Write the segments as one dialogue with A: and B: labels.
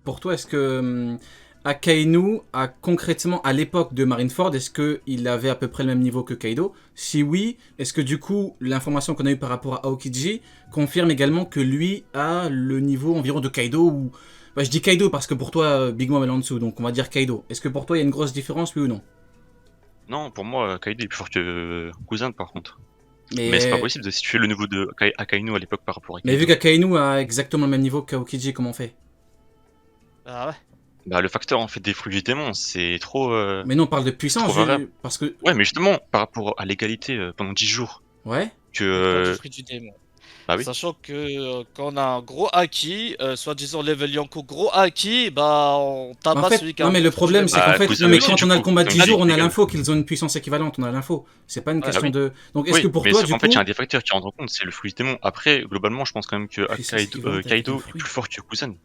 A: pour toi, est-ce que Akainu a concrètement, à l'époque de Marineford, est-ce qu'il avait à peu près le même niveau que Kaido? Si oui, est-ce que du coup, l'information qu'on a eue par rapport à Aokiji confirme également que lui a le niveau environ de Kaido ou... Bah, je dis Kaido parce que pour toi, Big Mom est en dessous, donc on va dire Kaido. Est-ce que pour toi, il y a une grosse différence, oui ou non?
B: Non, pour moi, Kaido est plus fort que Kuzan par contre. Mais c'est pas
A: Mais,
B: possible de situer le niveau de Akainu à l'époque par rapport à
A: mais vu
B: Kaido.
A: qu'Akainu a exactement le même niveau qu'Aokiji, comment on fait?
C: Ah ouais.
B: Bah, le facteur en fait des fruits du démon, c'est trop,
A: Mais non, on parle de puissance,
B: trop variable.
A: parce que...
B: Ouais, mais justement, par rapport à l'égalité pendant 10 jours,
A: Ouais.
B: que.
C: Le temps du fruit du démon.
B: Bah oui.
C: Sachant que quand on a un gros haki, soi-disant level Yonko gros haki, bah on
A: En
C: tabasse
A: fait,
C: celui qui a
A: non
C: un
A: mais
C: gros
A: le
C: fruit du
A: problème
C: démon.
A: c'est qu'en
B: Bah,
A: fait,
B: Kuzan
A: non mais
B: aussi,
A: quand
B: du
A: on a le
B: coup.
A: combat de
B: Donc
A: 10
B: là,
A: jours, on a
B: légal.
A: l'info qu'ils ont une puissance équivalente, on a l'info. C'est pas une question
B: oui.
A: de... Donc est-ce
B: Oui,
A: que pour
B: mais
A: toi,
B: sauf
A: du
B: qu'en fait, il
A: coup...
B: y a un des facteurs qui rentrent en compte, c'est le fruit du démon. Après, globalement, je pense quand même que
A: Puissance équivalente avec un
B: Kaido est
A: fruit.
B: plus fort que Kuzan.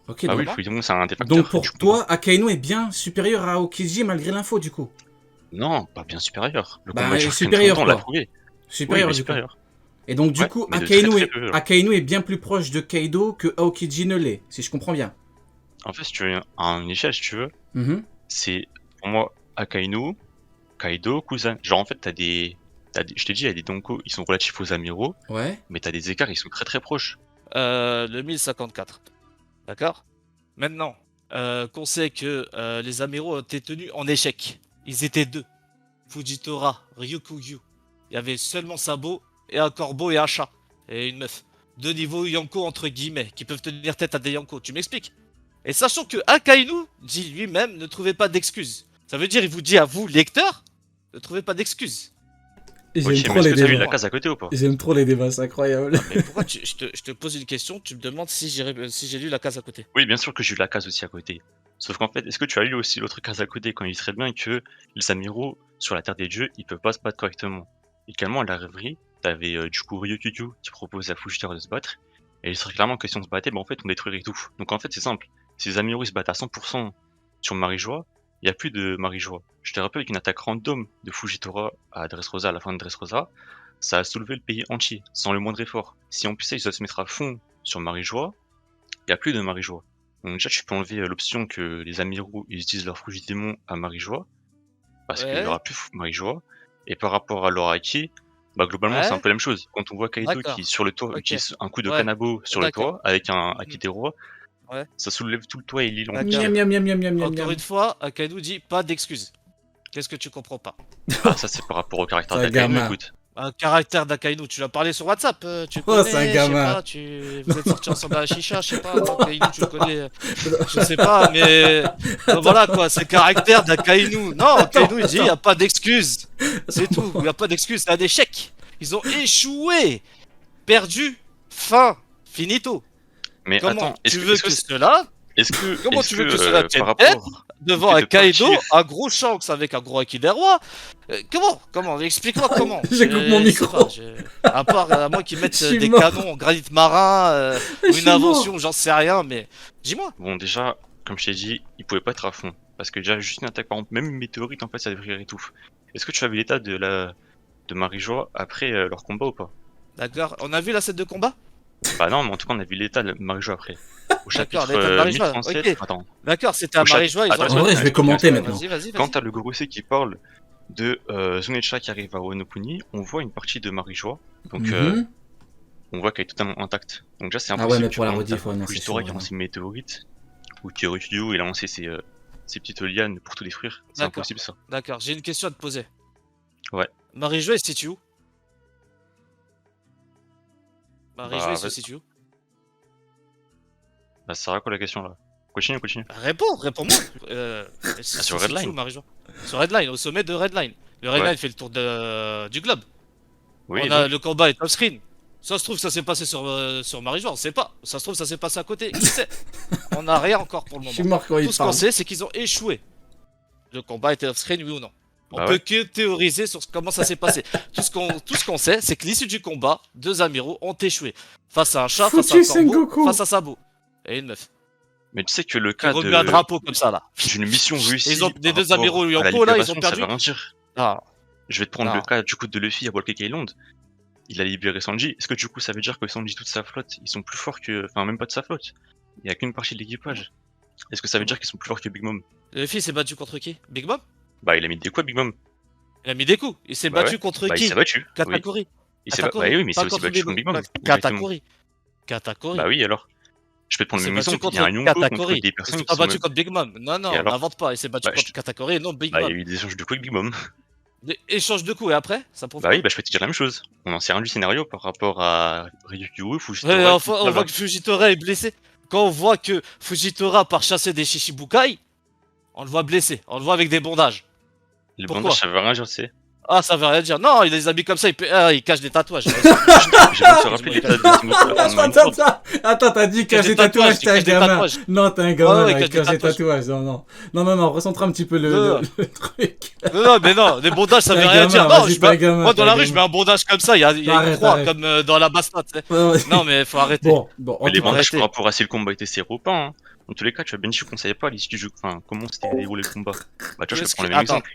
A: Ok,
B: Bah oui,
A: donc...
B: le fruit du démon, c'est un des
A: Donc
B: facteurs du
A: pour
B: combat.
A: toi, Akainu est bien supérieur à Aokiji malgré l'info, du coup.
B: Non, pas bien supérieur. Le combat
A: Bah,
B: dure quand même très
A: supérieur
B: longtemps, on l'a
A: quoi.
B: prouvé. Oui,
A: Supérieur,
B: mais
A: du coup.
B: supérieur.
A: Et donc, du
B: Ouais,
A: coup,
B: mais de très très peu.
A: Akainu est bien plus proche de Kaido que Aokiji ne l'est, si je comprends bien.
B: En fait, si tu veux une échelle, si tu veux,
A: Mhm.
B: c'est pour moi Akainu, Kaido, Kuzan. Genre en fait, je t'ai dit, il y a des Donko, ils sont relatifs aux amiraux,
A: Ouais.
B: mais t'as des écarts, ils sont très très proches.
C: Le 1054. D'accord. Maintenant, qu'on sait que les amiraux ont été tenus en échec. Ils étaient deux. Fujitora, Ryukugyu. Il y avait seulement Sabo et un corbeau et un chat. Et une meuf. Deux niveaux Yonko entre guillemets, qui peuvent tenir tête à des Yonko. Tu m'expliques? Et sachant que Akainu dit lui-même ne trouvez pas d'excuses. Ça veut dire, il vous dit à vous, lecteur, ne trouvez pas d'excuses.
A: J'aime
B: Ok,
A: trop
B: mais est-ce
A: les
B: que t'as lu
A: débats.
B: la case à côté ou pas?
A: J'aime trop les débats, c'est incroyable.
C: Non, mais pourquoi je te pose une question, tu me demandes si j'ai lu la case à côté.
B: Oui, bien sûr que j'ai lu la case aussi à côté. Sauf qu'en fait, est-ce que tu as lu aussi l'autre case à côté quand il serait bien que les amiraux sur la Terre des Dieux, ils peuvent pas se battre correctement? Également, à la rêverie, t'avais du coup Ryukyu qui propose à Fujitora de se battre, et il serait clairement que si on se battait, bah en fait on détruirait tout. Donc en fait c'est simple, si les amiraux ils se battent à 100% sur Marie-Joie, il n'y a plus de Marie-Joie. Je te rappelle qu'une attaque random de Fujitora à Dressrosa à la fin de Dressrosa, ça a soulevé le pays entier, sans le moindre effort. Si en plus il doit se mettre à fond sur Marie-Joie, il n'y a plus de Marie-Joie. Donc déjà tu peux enlever l'option que les amiraux ils utilisent leur fruit démon à Marie-Joie, parce qu'il y
C: Ouais,
B: aura plus Marie-Joie. Et par rapport à leur Haki, bah globalement c'est un
C: ouais,
B: peu la même chose. Quand on voit Kaido qui
C: d'accord,
B: sur le toit
C: ok,
B: utilise un coup de
C: ouais,
B: kanabo sur le
C: d'accord,
B: toit avec un Haki
C: mhm,
B: des rois,
C: ouais,
B: ça soulève tout le toit et l'île
C: d'accord.
A: Miam
B: entière.
A: miam miam miam miam miam
C: Encore
A: miam.
C: une fois, Akainu dit pas d'excuses. Qu'est-ce que tu comprends pas?
B: Ah ça c'est par rapport au caractère
A: C'est un
B: d'Akainu,
A: gamin.
B: écoute.
C: Un caractère d'Akainu, tu l'as parlé sur WhatsApp, tu
A: Oh, c'est un
C: connais, je sais
A: gamin.
C: pas, vous êtes sortis ensemble à la chicha, je sais pas, non, Akainu, tu le connais, je sais pas, mais voilà quoi, c'est le caractère d'Akainu. Non,
A: Attends,
C: Akainu il dit y a
A: attends.
C: pas d'excuses, c'est tout, y a pas d'excuses, c'est un échec. Ils ont échoué, perdu, fin, finito.
B: Mais attends,
C: Comment tu veux que cela Comment tu veux que cela
B: par
C: tienne tête
B: rapport au
C: devant
B: fait
C: un
B: de
C: Kaido,
B: partir,
C: un gros Shanks avec un gros Haki des rois? Comment explique-moi comment.
A: Je coupe mon
C: Je sais pas.
A: micro.
C: À part à moi qui
A: Je
C: mettent
A: suis
C: des
A: mort.
C: canons en granit marin
A: Je
C: ou une
A: suis
C: invention,
A: mort.
C: j'en sais rien, mais dis-moi.
B: bon déjà, comme je t'ai dit, ils pouvaient pas être à fond. Parce que déjà juste une attaque, par exemple, même une météorite en fait ça détruirait tout. Est-ce que tu as vu l'état de Marie-Joie après leur combat ou pas?
C: D'accord. On a vu la scène de combat?
B: Bah non, mais en tout cas on a vu l'état de Marie-Joie après. Au
C: D'accord,
B: chapitre
C: l'état de Marie-Joie.
B: 1037,
C: Ok.
B: attends.
C: D'accord, c'était à
B: Au chapitre...
C: Marie-Joie, ils ont.
B: Attends,
A: En vrai, je vais commenter
B: laisse-moi
A: maintenant.
C: Vas-y, vas-y,
B: Quand
C: vas-y.
B: t'as le Gorosei qui parle de Zunecha qui arrive à Wano Kuni, on voit une partie de Marie-Joie. Donc
A: Mhm.
B: on voit qu'elle est totalement intacte. Donc déjà c'est
A: Ah ouais, mais
B: impossible que
A: pour la
B: par exemple,
A: rediff,
B: t'as
A: ouais, non, c'est
B: Fujitora
A: chaud.
B: qui a
A: Ouais, non.
B: lancé une météorite, ou que Ryukyu il a lancé ses petites lianes pour tout détruire. C'est
C: D'accord.
B: impossible ça.
C: D'accord. J'ai une question à te poser.
B: Ouais.
C: Marie-Joie, elle se situe où? Marie-Joie,
B: Bah,
C: elle se situe où?
B: bah ça sert à quoi la question là? Continue, continue.
C: Réponds-moi. Elle se
B: Sur
C: situe où,
B: Redline.
C: Marie-Joie? Sur Redline, au sommet de Redline. Le Redline
B: Ouais.
C: fait le tour du globe.
B: Oui,
C: On
B: et
C: a
B: donc
C: le combat est off-screen. Ça se trouve, ça s'est passé sur Marie-Joie, on sait pas. Ça se trouve, ça s'est passé à côté. Qui sait? On n'a rien encore pour le
A: Je
C: moment.
A: suis mort quand il
C: Tout ce qu'on
A: parle.
C: sait, c'est qu'ils ont échoué. Le combat était off-screen, oui ou non? On
B: Bah
C: peut
B: ouais.
C: que théoriser sur comment ça s'est passé. Tout ce qu'on sait, c'est que l'issue du combat, deux amiraux ont échoué. Face à un chat, face à un
A: Foutu
C: corbeau,
A: Sengoku.
C: face à Sabo. Et une meuf.
B: Mais tu sais que le
C: Qui
B: cas
C: remet un drapeau comme ça, là.
B: d'une mission
C: Et
B: réussie
C: ils ont, les
B: par
C: deux amiraux
B: rapport à la
C: Yonko, là, ils ont
B: libération, ça veut
C: perdu.
B: rien dire.
C: Ah,
B: Je vais te prendre le
C: non.
B: cas du coup de Luffy à Whole Cake Island. Il a libéré Sanji. Est-ce que du coup ça veut dire que Sanji toute sa flotte, ils sont plus forts que... Enfin même pas de sa flotte. il y a qu'une partie de l'équipage. Est-ce que ça veut dire qu'ils sont plus forts que Big Mom?
C: Luffy s'est battu contre qui? Big Mom?
B: Bah, il a mis des coups à Big Mom.
C: Il a mis des coups. Il s'est
B: Bah
C: battu
B: ouais.
C: contre
B: Bah, il
C: qui?
B: s'est battu. Oui.
C: Katakuri.
B: Il s'est bah
C: Katakuri.
B: oui, mais il s'est
C: Pas
B: aussi
C: contre
B: battu contre Big Mom. Directement.
C: Katakuri. Katakuri.
B: Bah oui, alors. Je peux te
C: Il
B: prendre le
C: s'est
B: même
C: battu
B: exemple. Il y a un
C: contre
B: Yonko contre
C: Katakuri.
B: des
C: Il
B: personnes
C: s'est
B: qui
C: pas
B: sont
C: battu
B: même.
C: contre Big Mom. Non,
B: Et
C: non,
B: alors?
C: n'invente pas. Il s'est battu
B: Bah,
C: contre Katakuri et non Big
B: bah, il y a
C: Mom.
B: eu des échanges de coups avec Big Mom.
C: Échange de coups et après, ça prouve
B: Bah
C: quoi?
B: oui, bah je peux te dire la même chose. On en sait rien du scénario par rapport à Ryukyu, Fujitora
C: Ouais,
B: et
C: enfin, on
B: tout
C: voit
B: ça.
C: que Fujitora est blessé. Quand on voit que Fujitora part chasser des Shishibukai, on le voit blessé. On le voit avec des bandages.
B: Les
C: Pourquoi?
B: bandages, ça veut rien dire, tu sais.
C: Ah, ça veut rien dire. Non, il a des habits comme ça, il cache des tatouages.
B: J'ai besoin de te rappeler l'état de Sengoku à la fin de Marineford.
A: Attends, t'as dit cache
C: des
A: des tatouages,
C: tatouages,
A: t'es un
C: cache des
A: gamin.
C: tatouages.
A: Non, t'es un gamin,
C: Ouais,
A: là,
C: cache
A: il
C: des
A: cache des
C: tatouages.
A: tatouages. Non, recentre un petit peu
C: Non.
A: le truc.
C: Non, mais non, les bandages, ça
A: T'es
C: veut
A: un
C: rien
A: gamin,
C: dire. Non,
A: vas-y,
C: je
A: t'es un
C: mets...
A: gamin,
C: Moi,
A: t'es
C: dans
A: un
C: la rue, je
A: gamin.
C: mets un bandage comme ça. Il y a une
A: Arrête,
C: croix,
A: arrête.
C: comme dans la Bastard, tu sais.
A: Ouais, ouais.
C: Non, mais faut arrêter.
A: Bon, en
B: Mais les
A: tout cas,
B: bandages
C: arrêtez.
B: par rapport à si le combat était serré ou pas. Hein. Dans tous les cas, tu as bien dit que je conseillais pas l'issue du jeu. Enfin, comment c'était déroulé le combat. Bah, tu vois, je te prends le même
C: Attends,
B: exemple.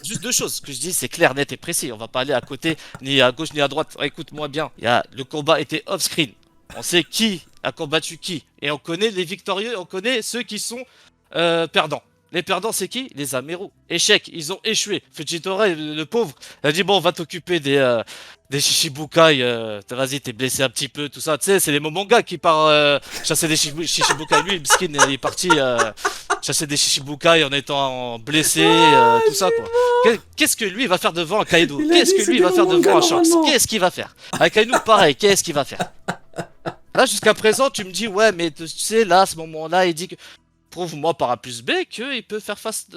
C: juste deux choses. Ce que je dis, c'est clair, net et précis. On va pas aller à côté, ni à gauche, ni à droite. Écoute-moi bien. Le combat était off-screen. On sait qui a combattu qui. Et on connaît les victorieux, on connaît ceux qui sont perdants. Les perdants, c'est qui? Les Améros. Échec, ils ont échoué. Fujitora, le pauvre, il a dit bon, on va t'occuper des Shishibukai. Vas-y, t'es blessé un petit peu, tout ça. Tu sais, c'est les Momonga qui partent chasser des Shishibukai. Lui, Miskin, il est parti chasser des Shishibukai en étant blessé, tout ça, quoi. Qu'est-ce que lui va faire devant un Kaido?
A: Il a
C: Qu'est-ce
A: dit
C: que lui
A: c'était
C: va faire
A: Momonga,
C: devant un Shanks?
A: normalement.
C: Qu'est-ce qu'il va faire? Un Kaido, pareil, qu'est-ce qu'il va faire? Là, jusqu'à présent, tu me dis, ouais, mais tu sais, là, à ce moment-là, il dit que. Prouve-moi par A plus B qu'il peut faire face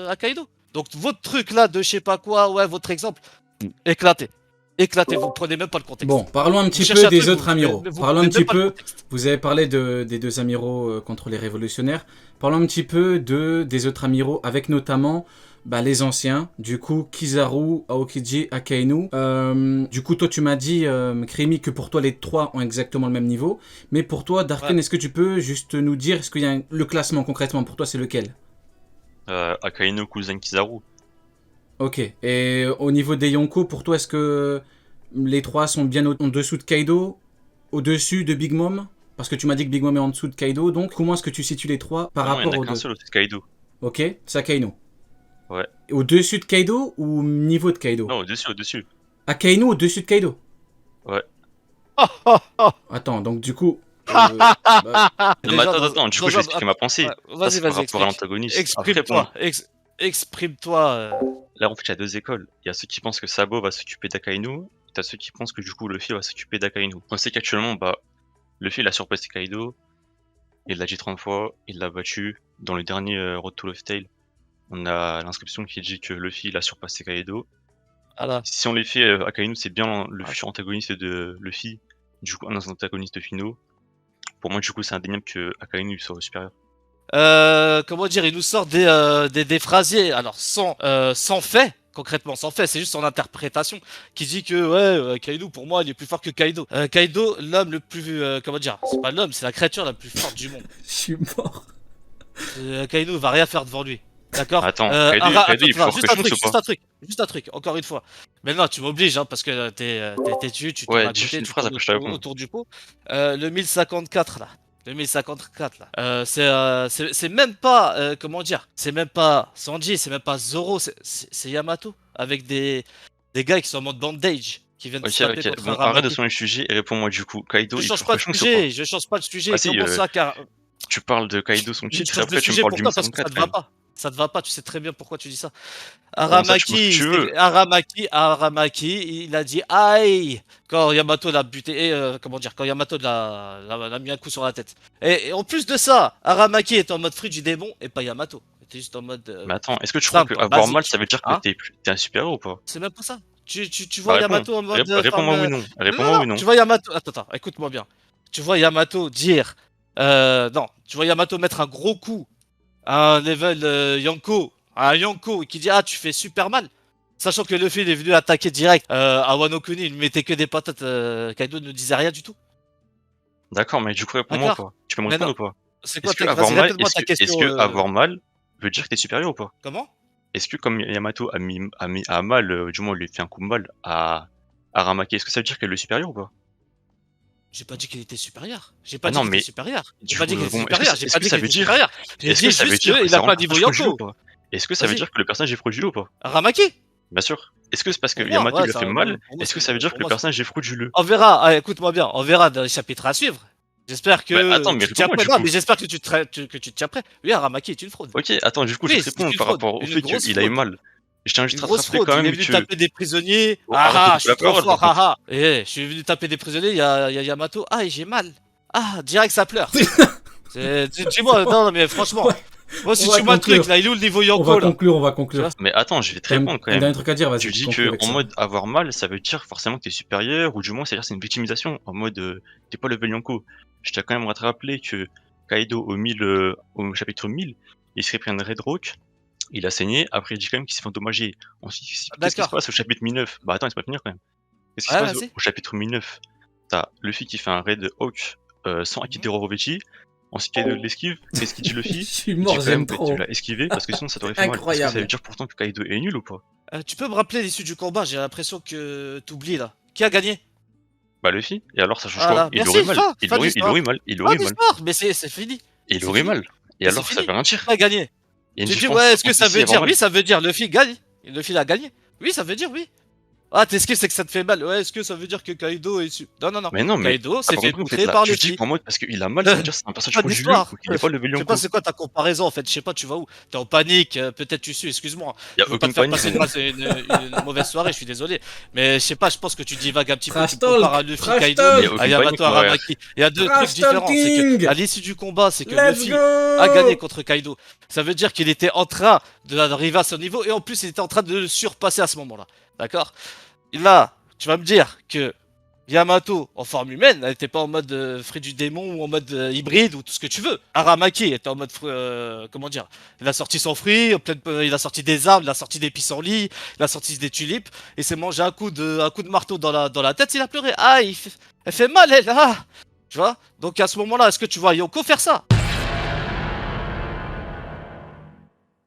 C: à Kaido. Donc, votre truc là de je sais pas quoi, ouais, votre exemple, éclatez. Éclatez, vous prenez même pas le contexte.
A: bon, parlons un petit
C: Vous cherchez
A: peu
C: un
A: des
C: truc,
A: autres amiraux.
C: vous
A: Parlons un
C: prenez
A: petit
C: même pas le
A: peu.
C: contexte.
A: Vous avez parlé des deux amiraux contre les révolutionnaires. Parlons un petit peu des autres amiraux, avec notamment les anciens. Du coup, Kizaru, Aokiji, Akainu. Du coup, toi, tu m'as dit, Krimi, que pour toi, les trois ont exactement le même niveau. Mais pour toi, Darken,
C: Ouais.
A: est-ce que tu peux juste nous dire, est-ce qu'il y a le classement concrètement pour toi, c'est lequel?
B: Akainu, Kuzen, Kizaru.
A: Ok. Et au niveau des Yonko, pour toi, est-ce que les trois sont bien en dessous de Kaido, au-dessus de Big Mom? Parce que tu m'as dit que Big Mom est en dessous de Kaido, donc comment est-ce que tu situes les trois par
B: Non, il y en
A: rapport
B: a
A: aux
B: qu'un
A: deux?
B: seul, c'est Kaido.
A: Ok, c'est Akainu.
B: Ouais.
A: Au-dessus de Kaido ou au niveau de Kaido?
B: Non, au-dessus, au-dessus.
A: Akainu au-dessus de Kaido?
B: Ouais.
A: Attends, donc du coup...
B: Non, mais
C: Déjà,
B: attends, du coup, je vais expliquer ma pensée.
C: ouais,
B: Ça, c'est par
C: vas-y,
B: rapport à
C: explique.
B: l'antagoniste. Après, bon,
C: Exprime-toi. Exprime-toi.
B: là, en fait, il y a deux écoles. Il y a ceux qui pensent que Sabo va s'occuper d'Akainu, et t'as ceux qui pensent que du coup, Luffy va s'occuper d'Akainu. On sait qu'actuellement, Luffy, il a surpassé Kaido, il l'a dit 30 fois, il l'a battu. Dans le dernier Road to Laugh Tale, on a l'inscription qui dit que Luffy, il a surpassé Kaido.
C: Voilà.
B: Si on les fait, Akainu, c'est bien le futur antagoniste de Luffy, du coup, un des antagonistes finaux. Pour moi, du coup, c'est indéniable que Akainu soit supérieur.
C: Comment dire, il nous sort des phrasiers, alors sans fait, concrètement sans fait, c'est juste son interprétation, qui dit que ouais, Kaido pour moi il est plus fort que Kaido. Kaido, l'homme le plus, comment dire, c'est pas l'homme, c'est la créature la plus forte du monde.
A: Je suis mort.
C: Kaido va rien faire devant lui. D'accord.
B: Attends, Kaido, il est plus fort que Shanks ou pas?
C: Juste un truc, encore une fois. Mais non, tu m'obliges, hein, parce que t'es têtu, tu tournes
B: Ouais,
C: à
B: dis juste
C: côté,
B: une
C: tu
B: phrase,
C: tournes
B: après je te réponds.
C: autour du pot. Le 1054 là. Le 1054 là. C'est même pas, comment dire, c'est même pas Sanji, c'est même pas Zoro, c'est Yamato. Avec des gars qui sont en mode bandage, qui viennent se taper
B: Ok.
C: contre
B: Bon,
C: un
B: arrête de
C: Ramaki.
B: changer le sujet et réponds-moi du coup. Kaido,
C: Je
B: il est
C: change
B: plus
C: pas
B: fort
C: de
B: que Shanks ou pas?
C: sujet, je change pas de sujet.
B: Ah si,
C: Comment ça, car
B: tu parles de Kaido son
C: je
B: titre,
C: change de
B: après tu me
C: sujet
B: parles
C: pour
B: du
C: toi parce que ça
B: 1054
C: te
B: quand
C: va
B: même.
C: pas. Ça te va pas, tu sais très bien pourquoi tu dis ça.
B: Bon, ça, tu penses que tu veux.
C: Aramaki, il a dit aïe quand Yamato l'a buté, comment dire, quand Yamato l'a mis un coup sur la tête. Et en plus de ça, Aramaki est en mode fruit du démon et pas Yamato. Il était juste en mode
B: Mais attends, est-ce que tu crois
C: simple,
B: que
C: quoi,
B: avoir mal,
C: basique.
B: ça veut dire que
C: Hein?
B: t'es un super-héros ou pas?
C: C'est même pas ça. Tu
B: Bah
C: vois
B: réponds.
C: Yamato en mode forme.
B: Réponds-moi oui ou non.
C: Non,
B: Réponds-moi oui ou
C: non,
B: non.
C: tu vois Yamato. Attends, écoute-moi bien. Tu vois Yamato dire. Non, tu vois Yamato mettre un gros coup à un level Yonko. À un Yonko qui dit ah, tu fais super mal. Sachant que Luffy il est venu attaquer direct à Wano Kuni, il ne mettait que des patates. Kaido ne disait rien du tout.
B: D'accord, mais du coup réponds-moi ou
C: D'accord?
B: pas? Tu peux me
C: Mais
B: répondre
C: non,
B: ou pas?
C: c'est quoi
B: Est-ce que
C: ta.
B: avoir
C: Vas-y,
B: mal,
C: répète-moi ta question.
B: est-ce que avoir mal veut dire que t'es supérieur ou pas?
C: Comment?
B: Est-ce que comme Yamato a mal, du moins il lui fait un coup de mal à Aramaki, est-ce que ça veut dire qu'elle est le supérieur ou pas?
C: J'ai pas dit qu'il était supérieur. J'ai pas
B: Ah
C: dit
B: non,
C: qu'il était
B: mais
C: supérieur. J'ai
B: du
C: pas
B: coup,
C: dit qu'il était
B: bon,
C: supérieur. J'ai
B: est-ce
C: pas
B: que
C: dit
B: ça
C: qu'il
B: veut
C: était
B: dire
C: supérieur. J'ai
B: est-ce que
C: dit
B: ça veut
C: juste
B: dire que
C: qu'il
B: ça
C: a
B: rend
C: pas
B: le
C: un niveau
B: personnage frauduleux ou
C: Yonko.
B: pas? Est-ce que ça veut
C: Vas-y.
B: dire que le personnage est frauduleux ou pas?
C: Ramaki?
B: Bien sûr. Est-ce que c'est parce que
C: Pour moi,
B: Yamato
C: ouais,
B: il a fait
C: ça,
B: mal?
C: pour moi,
B: Est-ce que ça veut dire que
C: pour
B: le
C: moi,
B: personnage est frauduleux?
C: on verra. Ah, écoute-moi bien. On verra dans les chapitres à suivre. J'espère
B: Bah attends,
C: que
B: mais
C: tu te tiens
B: réponds-moi
C: prêt.
B: du
C: Non,
B: coup.
C: mais j'espère que que tu te tiens prêt. Oui, Aramaki est une fraude.
B: OK, attends, du coup, je vais
C: Oui,
B: te
C: c'est
B: répondre
C: une
B: par
C: fraude.
B: rapport au
C: Une
B: fait
C: grosse
B: qu'il a eu
C: fraude.
B: mal. Je tiens juste
C: Une
B: à te
C: grosse
B: rappeler
C: fraude.
B: quand
C: Il est
B: même
C: venu
B: que
C: taper des prisonniers.
B: oh, arrête de
C: Ah, je
B: couper la
C: suis trop
B: parole par
C: fort. Ah,
B: contre.
C: ah. Je suis venu taper des prisonniers. Il y a Yamato. Ah, et j'ai mal. Ah, direct, ça pleure. Dis-moi, non, mais franchement.
A: Ouais,
C: Moi,
A: on
C: si
A: va
C: tu vois le truc,
A: conclure.
C: là, il est où le niveau
A: On va
C: Yonko, là?
A: conclure, on va
C: Tu vois?
A: conclure.
B: Mais attends, je vais te
A: T'as
B: répondre quand
A: un
B: même.
A: dernier truc à dire,
B: Tu
A: vas-y,
B: dis
A: conclue
B: que
A: avec
B: en
A: ça.
B: mode avoir mal, ça veut dire forcément que t'es supérieur, ou du moins, c'est-à-dire c'est une victimisation. En mode, tu pas level Yonko. Je tiens quand même à te rappeler que Kaido au chapitre 1000, il s'est pris un Red Rock, il a saigné, après il dit quand même qu'il s'est fait endommager. Ensuite, qu'est-ce qui se
C: D'accord.
B: passe au chapitre 1009? Bah attends, laisse-moi finir quand même. Qu'est-ce qui se
C: Ouais,
B: passe au
C: vas-y.
B: au chapitre 1009? T'as Luffy qui fait un Red Hawk sans
C: Mhm.
B: Akitero Rovechi. Ensuite, Kaido l'esquive. Qu'est-ce qu'il dit
A: Je
B: Luffy?
A: suis
B: Il dit
A: mort,
B: quand même
A: j'aime
B: que tu
A: trop.
B: l'as esquivé parce que sinon ça t'aurait fait mal. Est-ce que ça veut
A: Incroyable.
B: dire pourtant que Kaido est nul ou pas?
C: Tu peux me rappeler l'issue du combat? J'ai l'impression que t'oublies, là. Qui a gagné?
B: Bah Luffy. Et alors ça change quoi?
C: Voilà.
B: Il aurait
C: Merci,
B: mal.
C: fin.
B: Il
C: Fin de
B: aurait, il
C: l'histoire.
B: aurait mal. Il
C: Fin
B: aurait
C: de
B: mal.
C: l'histoire. Mais c'est fini.
B: Et il
C: C'est
B: aurait
C: fini.
B: mal. Et
C: Mais c'est
B: alors ça
C: fini.
B: veut rien
C: Qui
B: dire.
C: a gagné?
B: Il y a une
C: Tu dis,
B: différence
C: ouais, est-ce que
B: entre
C: ça
B: ici et
C: veut
B: avoir
C: dire?
B: mal.
C: Oui, ça veut dire Luffy gagne. Luffy a gagné. Oui, ça veut dire oui. Ah, t'es ce que c'est que ça te fait mal? Ouais, est-ce que ça veut dire que Kaido est su... Non, non, non.
B: Mais non, mais
C: Kaido
B: t'as
C: s'est
B: pas
C: fait
B: compris en fait
C: poutrer
B: là.
C: par
B: Tu dis
C: Luffy.
B: qu'en mode parce qu'il a mal, ça veut dire que c'est un personnage
C: Pas
B: frauduleux
C: d'histoire.
B: ou qu'il est pas level
C: Je sais pas
B: Yonko.
C: c'est quoi ta comparaison en fait, je sais pas tu vas où. T'es en panique, peut-être tu suis, excuse-moi.
B: Y a
C: Je veux pas
B: aucune
C: te faire
B: panique.
C: passer une mauvaise soirée, je suis désolé. Mais je sais pas, je pense que tu divagues un petit peu, tu
A: Trash
C: me compares à
A: talk,
C: Luffy
A: trash
C: Kaido,
B: Y a
A: talk.
C: à
B: aucune panique,
C: Yamato
B: mon frère.
C: Aramaki. Il y a deux trucs
A: Trash
C: différents, c'est que
A: talking.
C: à l'issue du combat, c'est que
A: Let's
C: Luffy a gagné
A: go.
C: contre Kaido. Ça veut dire qu'il était en train d'arriver à son niveau et en plus il était en train de le surpasser à ce moment-là. D'accord? Et là, tu vas me dire que Yamato en forme humaine, elle était pas en mode fruit du démon ou en mode hybride ou tout ce que tu veux. Aramaki était en mode comment dire, il a sorti son fruit, il a sorti des arbres, il a sorti des pissenlits, il a sorti des tulipes et s'est mangé un coup de marteau dans la tête, il a pleuré. Ah, elle fait mal elle. Ah, tu vois? Donc à ce moment-là, est-ce que tu vois Yoko faire ça?